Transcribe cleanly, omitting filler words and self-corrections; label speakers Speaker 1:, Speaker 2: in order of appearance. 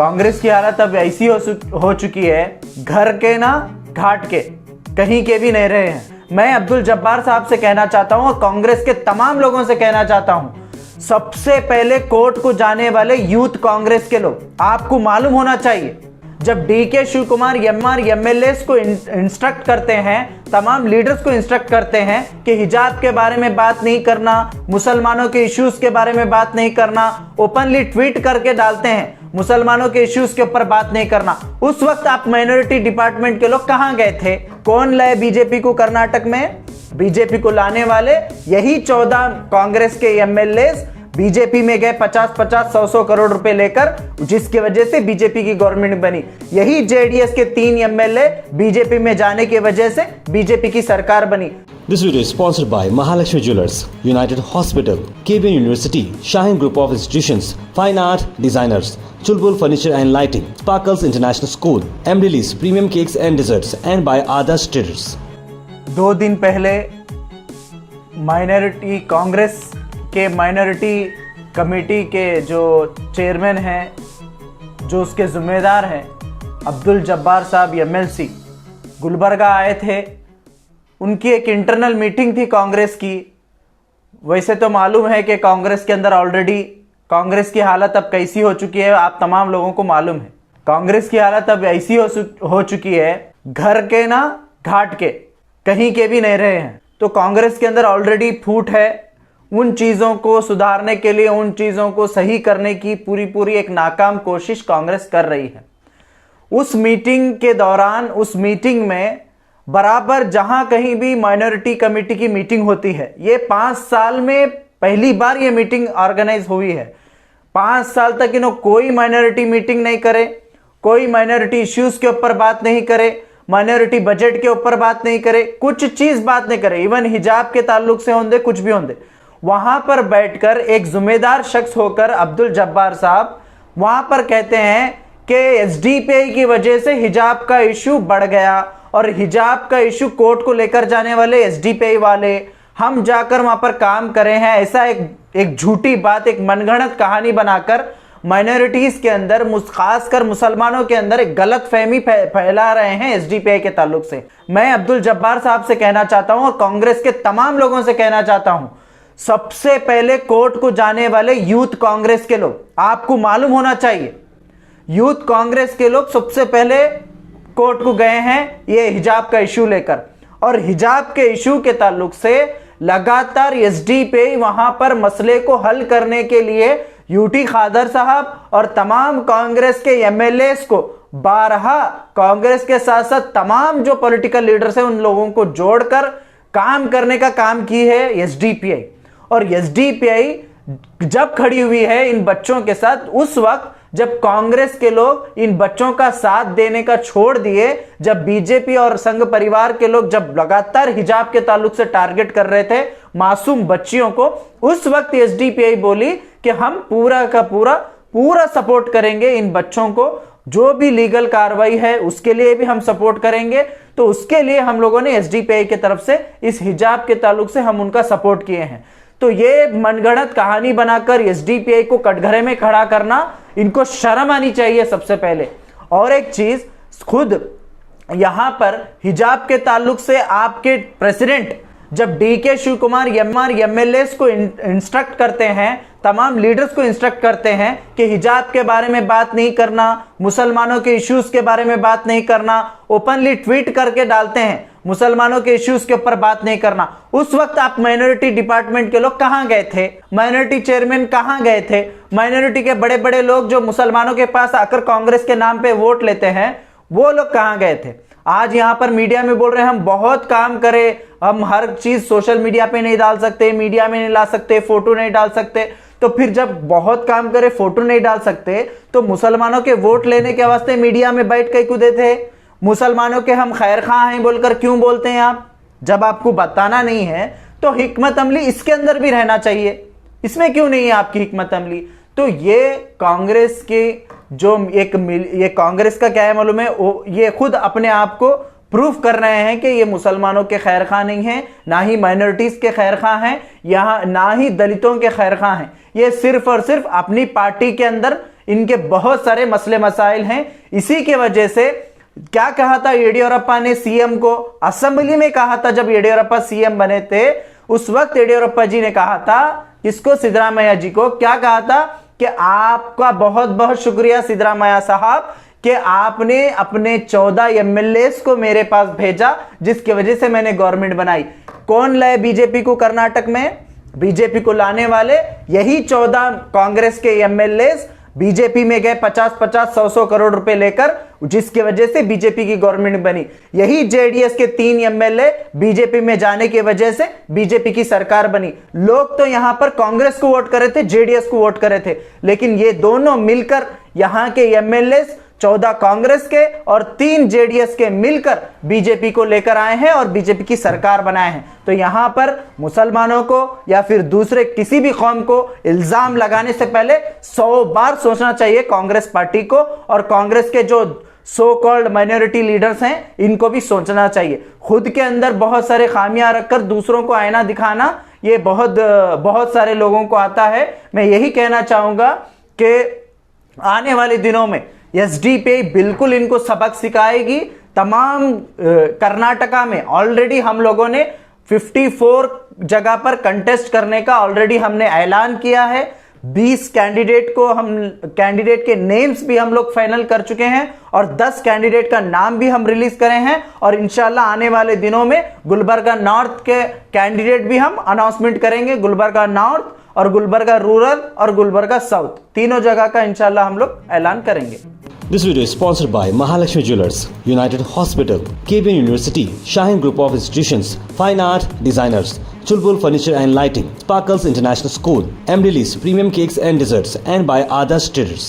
Speaker 1: कांग्रेस की हालत अब ऐसी हो चुकी है, घर के ना घाट के कहीं के भी नहीं रहे हैं। मैं अब्दुल जब्बार साहब से कहना चाहता हूं और कांग्रेस के तमाम लोगों से कहना चाहता हूं, सबसे पहले कोर्ट को जाने वाले यूथ कांग्रेस के लोग, आपको मालूम होना चाहिए, जब डीके शिव कुमार एमएलए को इंस्ट्रक्ट करते हैं, तमाम लीडर्स को इंस्ट्रक्ट करते हैं कि हिजाब के बारे में बात नहीं करना, मुसलमानों के इश्यूज के बारे में बात नहीं करना, ओपनली ट्वीट करके डालते हैं मुसलमानों के इश्यूज के ऊपर बात नहीं करना, उस वक्त आप माइनॉरिटी डिपार्टमेंट के लोग कहां गए थे? कौन लाए बीजेपी को कर्नाटक में? बीजेपी को लाने वाले यही 14 कांग्रेस के एमएलए बीजेपी में गए 50-50, 100-100 करोड़ रुपए लेकर, जिसकी वजह से बीजेपी की गवर्नमेंट बनी। यही जेडीएस के 3 एमएलए बीजेपी में जाने की वजह से बीजेपी की सरकार बनी।
Speaker 2: This video is sponsored by Mahalakshmi Jewelers, United Hospital, KBN University, Shaheen Group of Institutions, Fine Art Designers, Chulbul Furniture and Lighting, Sparkles International School, Emrilis Premium Cakes and Desserts, and by Adarsh Traders.
Speaker 1: 2 दिन पहले कांग्रेस के minority committee के जो chairman हैं, जो उसके जिम्मेदार हैं, अब्दुल जब्बार साहब एमएलसी गुलबर्गा आए थे। उनकी एक इंटरनल मीटिंग थी कांग्रेस की। वैसे तो मालूम है कि कांग्रेस के अंदर ऑलरेडी कांग्रेस की हालत अब कैसी हो चुकी है, आप तमाम लोगों को मालूम है। कांग्रेस की हालत अब ऐसी हो चुकी है, घर के ना घाट के कहीं के भी नहीं रहे हैं। तो कांग्रेस के अंदर ऑलरेडी फूट है। उन चीज़ों को सुधारने के लिए, उन चीज़ों को सही करने की पूरी एक नाकाम कोशिश कांग्रेस कर रही है। उस मीटिंग के दौरान, उस मीटिंग में बराबर जहां कहीं भी माइनॉरिटी कमेटी की मीटिंग होती है, ये 5 साल में पहली बार ये मीटिंग ऑर्गेनाइज हुई है। 5 साल तक इन्हों कोई माइनॉरिटी मीटिंग नहीं करे, कोई माइनॉरिटी इश्यूज के ऊपर बात नहीं करे, माइनॉरिटी बजट के ऊपर बात नहीं करे, कुछ चीज बात नहीं करे, इवन हिजाब के ताल्लुक से होंदे, कुछ भी होंदे। वहां पर बैठकर एक जिम्मेदार शख्स होकर अब्दुल जब्बार साहब वहां पर कहते हैं कि एसडीपीआई की वजह से हिजाब का इशू बढ़ गया और हिजाब का इशू कोर्ट को लेकर जाने वाले एसडीपीआई वाले हम जाकर वहां पर काम करे हैं। ऐसा एक झूठी बात, एक मनगढ़ंत कहानी बनाकर माइनॉरिटीज के अंदर, खासकर मुसलमानों के अंदर एक गलत फहमी फैला रहे हैं एसडीपीआई के ताल्लुक से। मैं अब्दुल जब्बार साहब से कहना चाहता हूं और कांग्रेस के तमाम लोगों से कहना चाहता हूं, सबसे पहले कोर्ट को जाने वाले यूथ कांग्रेस के लोग, आपको मालूम होना चाहिए, यूथ कांग्रेस के लोग सबसे पहले कोर्ट को गए हैं ये हिजाब का इशू लेकर। और हिजाब के इशू के ताल्लुक से लगातार एसडीपीआई वहां पर मसले को हल करने के लिए यूटी खादर साहब और तमाम कांग्रेस के एमएलए को 12 कांग्रेस के साथ साथ तमाम जो पॉलिटिकल लीडर्स हैं उन लोगों को जोड़कर काम करने का काम की है एसडीपीआई। और एसडीपीआई जब खड़ी हुई है इन बच्चों के साथ, उस वक्त जब कांग्रेस के लोग इन बच्चों का साथ देने का छोड़ दिए, जब बीजेपी और संघ परिवार के लोग जब लगातार हिजाब के ताल्लुक से टारगेट कर रहे थे मासूम बच्चियों को, उस वक्त एसडीपीआई बोली कि हम पूरा का पूरा सपोर्ट करेंगे इन बच्चों को, जो भी लीगल कार्रवाई है उसके लिए भी हम सपोर्ट करेंगे। तो उसके लिए हम लोगों ने एसडीपीआई की तरफ से इस हिजाब के ताल्लुक से हम उनका सपोर्ट किए हैं। तो ये मनगढ़ंत कहानी बनाकर एसडीपीआई को कटघरे में खड़ा करना, इनको शर्म आनी चाहिए सबसे पहले। और एक चीज, खुद यहां पर हिजाब के ताल्लुक से आपके प्रेसिडेंट जब डीके शिव कुमार एमएलए को इंस्ट्रक्ट करते हैं, तमाम लीडर्स को इंस्ट्रक्ट करते हैं कि हिजाब के बारे में बात नहीं करना, मुसलमानों के इश्यूज के बारे में बात नहीं करना, ओपनली ट्वीट करके डालते हैं मुसलमानों के इश्यूज के ऊपर बात नहीं करना, उस वक्त आप माइनॉरिटी डिपार्टमेंट के लोग कहां गए थे? माइनॉरिटी चेयरमैन कहां गए थे? माइनॉरिटी के बड़े बड़े लोग जो मुसलमानों के पास आकर कांग्रेस के नाम पे वोट लेते हैं, वो लोग कहां गए थे? आज यहां पर मीडिया में बोल रहे हैं हम बहुत काम करें, हम हर चीज सोशल मीडिया पे नहीं डाल सकते, मीडिया में नहीं ला सकते, फोटो नहीं डाल सकते। तो फिर जब बहुत काम करे, फोटो नहीं डाल सकते, तो मुसलमानों के वोट लेने के वास्ते मीडिया में बैठ के कूदे थे? मुसलमानों के हम खैर खां हैं बोलकर क्यों बोलते हैं आप? जब आपको बताना नहीं है तो हिकमत अमली इसके अंदर भी रहना चाहिए, इसमें क्यों नहीं है आपकी हिकमत अमली? तो ये कांग्रेस के जो ये कांग्रेस का क्या है मालूम है, ये खुद अपने आप को प्रूफ कर रहे हैं कि ये मुसलमानों के खैर खां नहीं है, ना ही माइनॉरिटीज के खैर खां हैं, यहाँ ना ही दलितों के खैर खां हैं। ये सिर्फ और सिर्फ अपनी पार्टी के अंदर इनके बहुत सारे मसले मसाइल हैं। इसी के वजह से क्या कहा था येडियुरप्पा ने सीएम को, असेंबली में कहा था जब येडियुरप्पा सीएम बने थे, उस वक्त येडियुरप्पा जी ने कहा था इसको, सिद्धरामैया जी को क्या कहा था कि आपका बहुत बहुत शुक्रिया सिद्धरामैया साहब कि आपने अपने 14 एमएलएस को मेरे पास भेजा, जिसकी वजह से मैंने गवर्नमेंट बनाई। कौन लाए बीजेपी को कर्नाटक में? बीजेपी को लाने वाले यही 14 कांग्रेस के एमएलएस बीजेपी में गए 50-50, 100-100 करोड़ रुपए लेकर, जिसकी वजह से बीजेपी की गवर्नमेंट बनी। यही जेडीएस के 3 एमएलए बीजेपी में जाने की वजह से बीजेपी की सरकार बनी। लोग तो यहां पर कांग्रेस को वोट करे थे, जेडीएस को वोट करे थे, लेकिन ये दोनों मिलकर यहां के एमएलए 14 कांग्रेस के और 3 जेडीएस के मिलकर बीजेपी को लेकर आए हैं और बीजेपी की सरकार बनाए हैं। तो यहां पर मुसलमानों को या फिर दूसरे किसी भी कौम को इल्जाम लगाने से पहले 100 बार सोचना चाहिए कांग्रेस पार्टी को, और कांग्रेस के जो सो कॉल्ड माइनॉरिटी लीडर्स हैं इनको भी सोचना चाहिए। खुद के अंदर बहुत सारे खामियां रखकर दूसरों को आईना दिखाना, ये बहुत सारे लोगों को आता है। मैं यही कहना चाहूंगा कि आने वाले दिनों में एसडीपीआई बिल्कुल इनको सबक सिखाएगी। तमाम कर्नाटका में ऑलरेडी हम लोगों ने 54 जगह पर कंटेस्ट करने का ऑलरेडी हमने ऐलान किया है। 20 कैंडिडेट के नेम्स भी हम लोग फाइनल कर चुके हैं और 10 कैंडिडेट का नाम भी हम रिलीज करे हैं, और इंशाल्लाह आने वाले दिनों में गुलबर्गा नॉर्थ के कैंडिडेट भी हम अनाउंसमेंट करेंगे। गुलबर्गा नॉर्थ और गुलबर्गा रूरल और गुलबर्गा साउथ, तीनों जगह का इंशाल्लाह हम लोग ऐलान करेंगे।
Speaker 2: This video is sponsored by Mahalakshmi Jewelers, United Hospital, KBN University, Shaheen Group of Institutions, Fine Art Designers, Chulbul Furniture and Lighting, Sparkles International School, M Release Premium Cakes and Desserts, and by Adarsh Traders.